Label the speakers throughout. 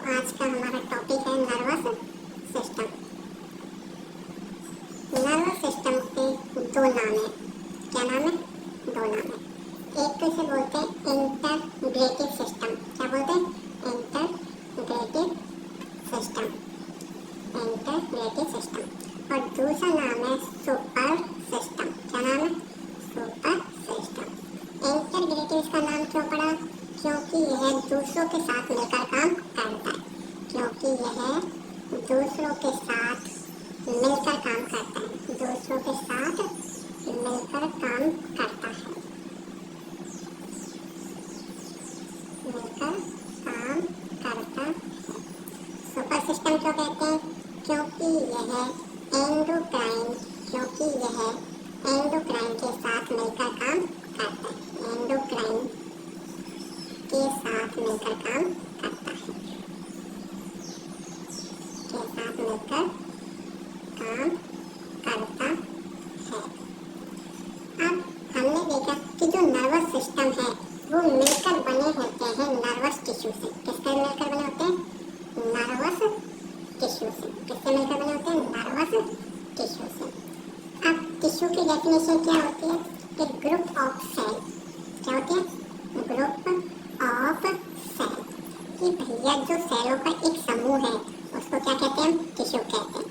Speaker 1: आज का हमारा टॉपिक है नर्वस सिस्टम। नर्वस सिस्टम के दो नाम है। क्या नाम है? दो नाम है। एक तो इसे बोलते हैं इंटरग्रेटिव सिस्टम। क्या बोलते हैं? इंटरग्रेटिव सिस्टम। इंटरग्रेटिव सिस्टम। और दूसरा नाम है सुपर सिस्टम। क्या नाम है? Super system. इंटरग्रेटिव इसका नाम क्यों पड़ा? क्योंकि यह दूसरों के साथ मिलकर काम करता है। क्योंकि यह दूसरों के साथ मिलकर काम करता है। दूसरों के साथ मिलकर काम करता है। मिलकर काम करता है। सुपर सिस्टम क्यों कहते हैं? क्योंकि यह एंडोक्राइन के साथ मिलकर काम करता है। एंडोक्राइन के साथ मिलकर काम करता है। के साथ मिलकर काम करता है। अब हमने देखा कि जो नर्वस सिस्टम है वो मिलकर बने होते हैं नर्वस टिश्यू से। किससे मिलकर बने होते हैं? नर्वस टिश्यू से। किससे मिलकर बने होते हैं? नर्वस टिश्यू से। अब टिश्यू की डेफिनेशन क्या होती है? एक ग्रुप ऑफ सेल। क्या होती है? Group of cell. कि भैया जो सेलों का एक समूह है उसको क्या कहते हैं? टिश्यू कहते हैं।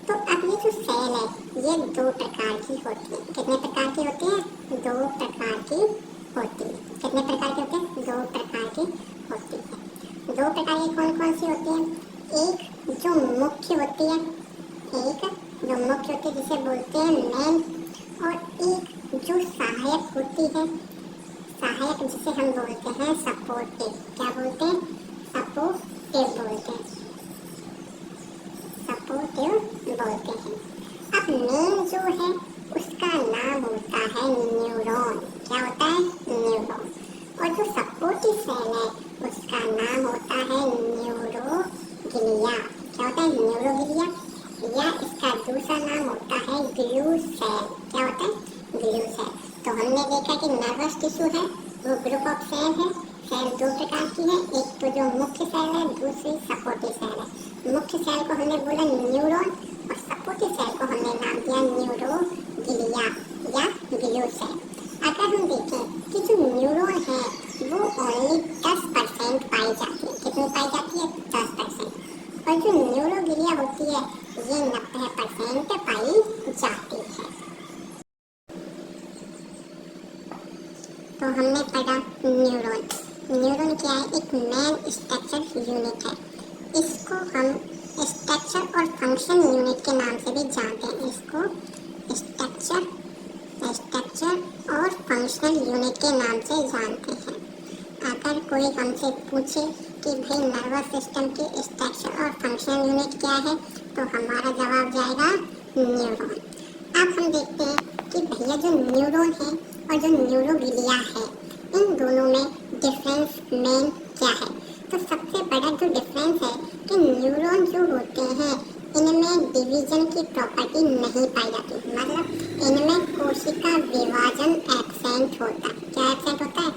Speaker 1: तो अब ये जो सेल है ये दो प्रकार की होती है। कितने प्रकार की होती है? दो प्रकार की होती है। कितने प्रकार की होती है? दो प्रकार की होती है। दो प्रकार की कौन कौन सी होती है? एक जो मुख्य होती है, जिसे बोलते हैं मेन, और एक जो सहायक होती है, सहायक जिसे हम बोलते हैं सपोर्टिव। क्या बोलते हैं? सपोर्टिव बोलते हैं। सपोर्टिव बोलते हैं। अब मेन जो है उसका नाम होता है न्यूरॉन। क्या होता है? न्यूरॉन। और जो सपोर्टिव सेल है उसका नाम होता है न्यूरोग्लिया। क्या होता है? न्यूरोग्लिया। या इसका दूसरा नाम होता है ग्लू सेल। क्या होता है? Glue cell. तो हमने देखा कि नर्वस टिश्यू है वो ग्रुप ऑफ सेल है। सेल दो प्रकार की है, एक तो जो मुख्य सेल है, दूसरी सपोर्टिव सेल है। मुख्य सेल को हमने बोला न्यूरॉन और सपोर्टिव सेल को हमने नाम दिया न्यूरोग्लिया या ग्लू सेल। अगर हम देखें कि जो न्यूरॉन है वो ओनली 10% पाई जाती है। कितनी पाई जाती है? 10%। और जो न्यूरोग्लिया होती है ये 90% पाई जाती है। तो हमने पढ़ा न्यूरॉन। न्यूरॉन क्या है? एक मेन स्ट्रक्चर यूनिट है। इसको हम स्ट्रक्चर और फंक्शन यूनिट के नाम से भी जानते हैं। इसको स्ट्रक्चर और फंक्शनल यूनिट के नाम से जानते हैं। अगर कोई हमसे पूछे कि भाई नर्वस सिस्टम के स्ट्रक्चर और फंक्शनल यूनिट क्या है तो हमारा जवाब जाएगा न्यूरॉन। अब हम देखते हैं कि भैया जो न्यूरॉन है और जो न्यूरोग्लिया है इन दोनों में डिफरेंस मेन क्या है? तो सबसे बड़ा जो डिफरेंस है कि न्यूरॉन जो होते हैं इनमें डिवीजन की प्रॉपर्टी नहीं पाई जाती। मतलब इनमें कोशिका विभाजन एब्सेंट होता है। क्या एब्सेंट होता है?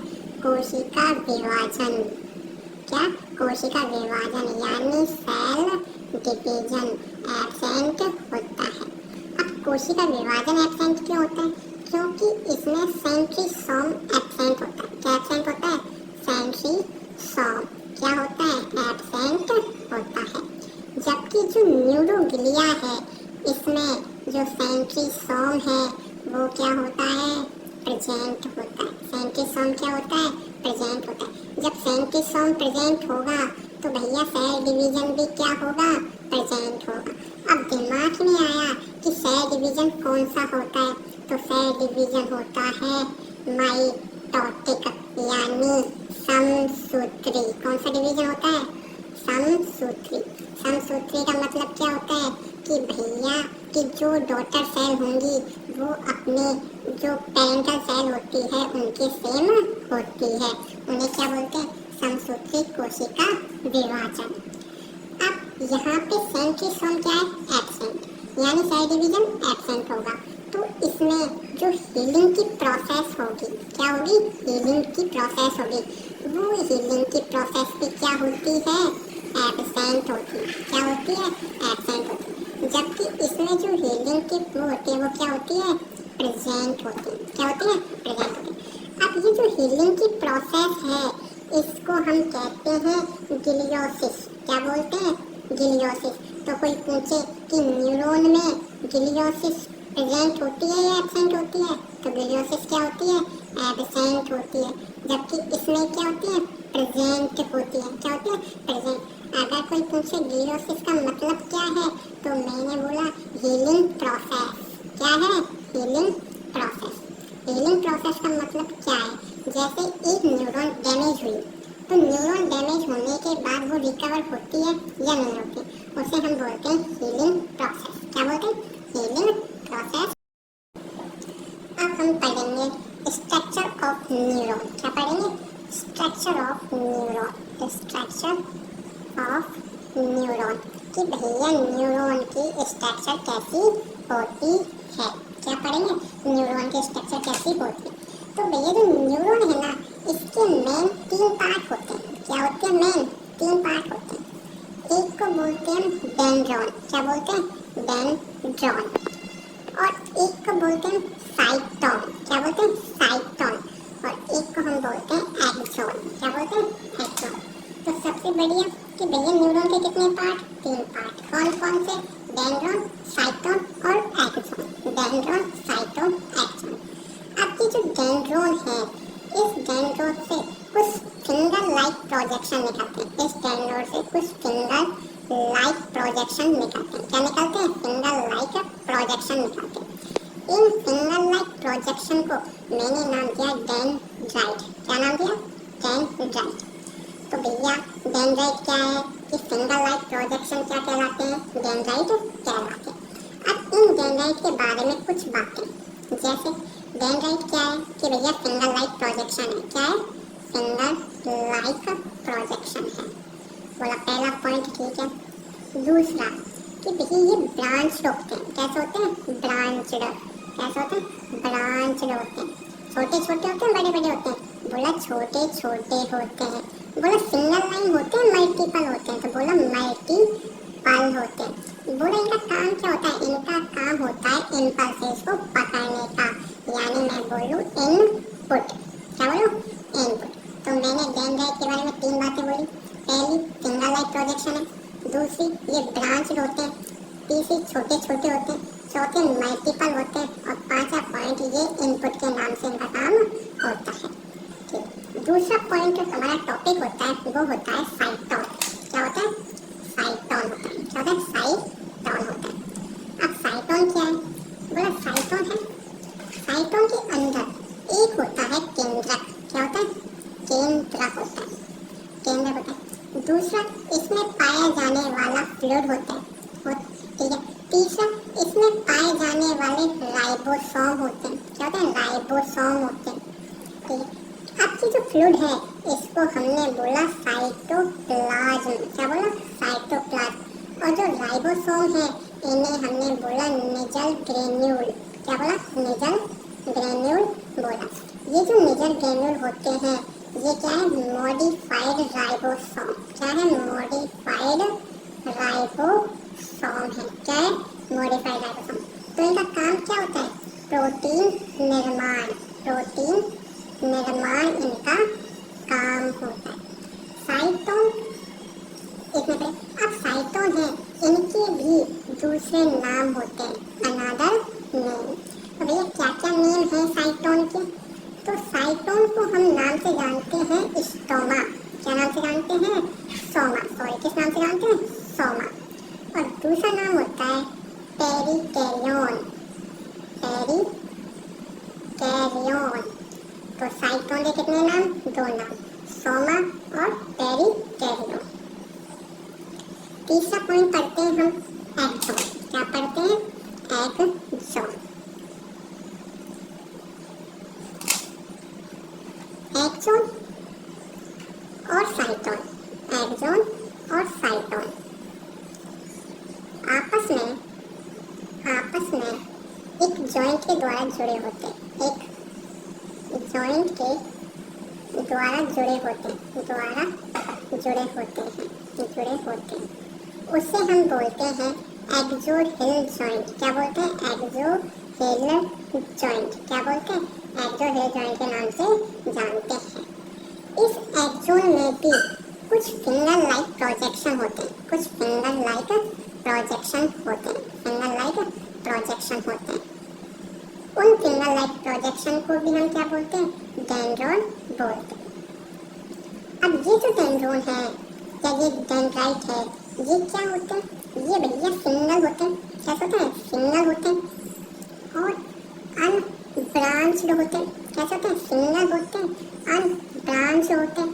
Speaker 1: कोशिका विभाजन। क्या? कोशिका विभाजन यानी सेल डिवीजन एब्सेंट होता है। अब कोशिका विभाजन एब्सेंट क्यों होता है? क्योंकि इसमें सेंट्रीसोम एब्सेंट होता है। क्या एब्सेंट होता है? सेंट्रीसोम क्या होता है? एब्सेंट होता है। जबकि जो न्यूरोग्लिया है इसमें जो सेंट्रीसोम है वो क्या होता है? प्रेजेंट होता है। सेंट्रीसोम क्या होता है? प्रेजेंट होता है। जब सेंट्रीसोम प्रेजेंट होगा तो भैया सेल डिवीजन भी क्या होगा? प्रेजेंट होगा। अब दिमाग में आया कि सेल डिवीजन कौन सा होता है? तो सेल डिवीजन होता है माइटोटिक यानी समसूत्री। कौन सा डिवीजन होता है? समसूत्री। समसूत्री का मतलब क्या होता है? कि भैया कि जो डॉटर सेल होंगी वो अपने जो पेरेंटल सेल होती है उनके सेम होती है। उन्हें क्या बोलते हैं? समसूत्री कोशिका विभाजन। अब यहाँ पे सेंट्रीसोम क्या है? एब्सेंट यानी सेल डिवीजन एब्सेंट होगा। तो इसमें जो हीलिंग की प्रोसेस होगी क्या होगी? हीलिंग की प्रोसेस होगी। वो हीलिंग की प्रोसेस भी क्या होती है? एब्सेंट होती है। क्या होती है? एब्सेंट होती है। जबकि इसमें जो हीलिंग की फ्लो होती है वो क्या होती है? प्रेजेंट होती है। क्या होती है? प्रेजेंट होती है। अब ये जो हीलिंग की प्रोसेस है इसको हम कहते हैं गिलियोसिस। क्या बोलते हैं? गिलियोसिस। तो कोई पूछे कि न्यूरॉन में गिलियोसिस प्रेजेंट होती है या एब्सेंट होती है, तो गिलियोसिस क्या होती है? एब्सेंट होती है। जबकि इसमें क्या होती है? प्रेजेंट होती है। क्या होती है? प्रेजेंट। अगर कोई पूछे गिलियोसिस का मतलब क्या है, तो मैंने बोला हीलिंग प्रोसेस। क्या है? Healing process. हीलिंग प्रोसेस का मतलब क्या है? जैसे एक न्यूरॉन डैमेज हुई, तो न्यूरॉन डैमेज होने के बाद वो रिकवर होती है या नहीं होती, उसे हम बोलते हैं हीलिंग प्रोसेस। क्या बोलते हैं? Healing process. अब हम पढ़ेंगे स्ट्रक्चर ऑफ न्यूरॉन। क्या पढ़ेंगे? Structure of neuron. Structure of neuron कि भैया न्यूरॉन की स्ट्रक्चर कैसी होती है। क्या पढ़ेंगे? न्यूरॉन की स्ट्रक्चर कैसी होती है। तो भैया जो न्यूरॉन है ना, इसके मेन 3 पार्ट होते हैं। क्या होते हैं? मेन 3 पार्ट होते हैं। एक को बोलते हैं डेंड्रॉन। क्या बोलते हैं? डेंड्रॉन। और एक को बोलते हैं साइटोन। क्या बोलते हैं? साइटोन। और एक को हम बोलते हैं एक्सोन। क्या बोलते हैं? एक्सोन। तो सबसे बढ़िया कि भैया न्यूरॉन के कितने पार्ट? 3 पार्ट। कौन कौन से? डेंड्रॉन, साइटोन और एक्सोन। Dendron, साइटोन, axon. अब ये जो डेंड्रॉन है, इस डेंड्रॉन से कुछ फिंगर लाइक प्रोजेक्शन निकलते हैं। इस डेंड्रॉन से कुछ फिंगर लाइक प्रोजेक्शन निकलते हैं। क्या निकलते हैं? फिंगर लाइक प्रोजेक्शन निकलते हैं। इन फिंगर लाइक प्रोजेक्शन को मैंने नाम दिया डेंड्राइट। क्या नाम दिया? डेंड्राइट। तो भैया डेंड्राइट क्या है कि फिंगर लाइक प्रोजेक्शन क्या कहलाते हैं? डेंड्राइट कहलाते हैं। अब इन डेंड्राइट के बारे में कुछ बातें, जैसे डेंड्राइट क्या है कि भैया फिंगर लाइक प्रोजेक्शन है। क्या है? फिंगर लाइक प्रोजेक्शन है। बोला पहला पॉइंट ठीक है। दूसरा कि भैया ये ब्रांच होते हैं। कैसे होते हैं? ब्रांचड। कैसे होते हैं? ब्रांचड होते हैं। छोटे छोटे होते हैं, बड़े बड़े होते हैं? बोला छोटे छोटे होते हैं। बोला सिंगल लाइन होते हैं, मल्टीपल होते हैं? तो बोला मल्टीपल होते हैं। बोला इनका काम क्या होता है? इनका काम होता है इम्पल्सेस को पकड़ने का, यानी मैं बोलूँ इनपुट। क्या बोलूँ? इनपुट। तो मैंने डेंड्राइट के बारे में 3 बातें बोली। पहली फिंगर लाइक प्रोजेक्शन है, दूसरी ये ब्रांच होते हैं, तीसरी छोटे छोटे होते हैं, चौथे मल्टीपल होते हैं, और पांचवा पॉइंट ये इनपुट के नाम से इनका काम होता है। ठीक। दूसरा पॉइंट जो हमारा टॉपिक होता है वो होता है साइटोन। क्या होता है? साइटोन होता है। क्या होता है? साइटोन होता है। अब साइटोन क्या है? बोला साइटोन है, साइटोन के अंदर एक होता है केंद्रक। क्या होता है? केंद्रक होता है। केंद्रक होता है। दूसरा इसमें पाया जाने वाला फ्लूइड होता है। ठीक है। तीसरा इसमें पाए जाने वाले राइबोसोम होते हैं। क्या होते हैं? राइबोसोम होते हैं। ठीक है। अब की जो फ्लूइड है इसको हमने बोला साइटोप्लाज्म। क्या बोला? साइटोप्लाज्म। और जो राइबोसोम है इन्हें हमने बोला निजल ग्रेन्यूल। क्या बोला? निजल ग्रेन्यूल बोला। ये जो निजल ग्रेन्यूल होते हैं ये क्या है? Modified ribosome. क्या है? मॉडिफाइड राइबोसोम है। क्या है? Modified ribosome. तो इनका काम क्या होता है? प्रोटीन निर्माण। प्रोटीन निर्माण इनका काम होता है। साइटोन इसमें पे अब साइटोन है, इनके भी दूसरे नाम होते हैं, अनदर नेम। तो भैया क्या क्या नेम है साइटोन के? तो साइटोन को हम नाम से जानते हैं स्टोमा। क्या नाम से जानते हैं? सोमा। सॉरी, किस नाम से जानते हैं? सोमा। और दूसरा नाम होता है पेरिकैरियोन। पेरिकैरियोन। तो साइटोन के कितने नाम? 2 नाम, सोमा और पेरिकैरियोन। तीसरा पॉइंट पढ़ते हैं हम एक्सोन। क्या पढ़ते हैं? एक्सोन। एक्सोन और साइटोन, एक्सोन और साइटोन आपस में एक जॉइंट के द्वारा जुड़े होते हैं। एक जॉइंट के द्वारा जुड़े होते हैं। जुड़े होते हैं उसे हम बोलते हैं एक्सोहेल जॉइंट। क्या बोलते हैं? एक्सोहेल जॉइंट। क्या बोलते हैं? एक्सोहेल जॉइंट के नाम से जानते हैं। इस एक्सोन में भी कुछ फिंगर लाइक प्रोजेक्शन होते हैं। कुछ फिंगर लाइक प्रोजेक्शन होते हैं। फिंगर लाइक प्रोजेक्शन होते हैं। उन फिंगर लाइक प्रोजेक्शन को भी हम क्या बोलते हैं? डेंड्रॉन बोलते हैं। अब ये जो डेंड्रॉन है या ये डेंड्राइट है, ये क्या होते हैं? ये भैया सिंगल होते हैं। क्या होते हैं? सिंगल होते हैं और अनब्रांच्ड होते हैं। क्या होते हैं? सिंगल होते हैं, अनब्रांच्ड होते हैं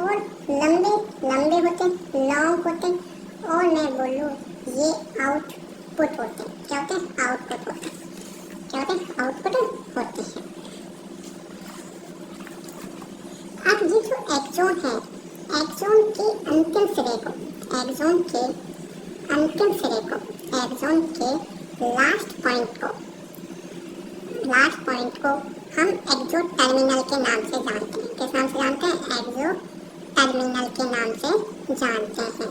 Speaker 1: और लंबे लंबे होते हैं, लॉन्ग होते हैं और मैं बोलूँ ये आउटपुट होते हैं। क्या होते हैं? आउटपुट होते हैं। क्या होते हैं? आउटपुट होते हैं। अब ये जो एक्सोन है, एक्सोन के अंतिम सिरे को, एक्सोन के अंतिम सिरे को, एक्सोन के लास्ट पॉइंट को हम एक्सो टर्मिनल के नाम से जानते हैं। किस नाम से जानते हैं? एक्सो टर्मिनल के नाम से जानते हैं।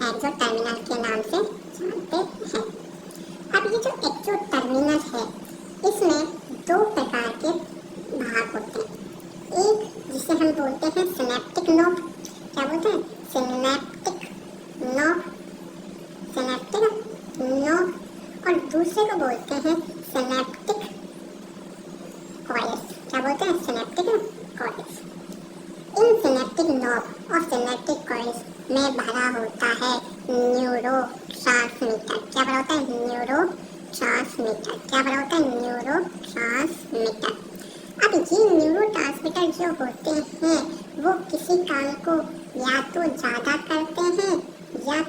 Speaker 1: एक्सो टर्मिनल के नाम से जानते हैं। अब ये जो एक्सो टर्मिनल है, इसमें दो प्रकार के भाग होते हैं। एक जिसे हम बोलते हैं सिनेप्टिक नोड। क्या बोलते हैं? Synaptic node. Synaptic node. और दूसरे को बोलते हैं सिनेप्टिक कॉइल्स। क्या बोलते हैं? Synaptic coils. इन सिनेप्टिक नोड और सिनेप्टिक कॉइल्स में भरा होता है न्यूरोट्रांसमीटर। क्या भरा होता है? न्यूरोट्रांसमीटर। क्या भरा होता है? न्यूरोट्रांसमीटर। अब ये न्यूरोट्रांसमीटर जो होते हैं वो किसी काम को या तो ज़्यादा करते हैं या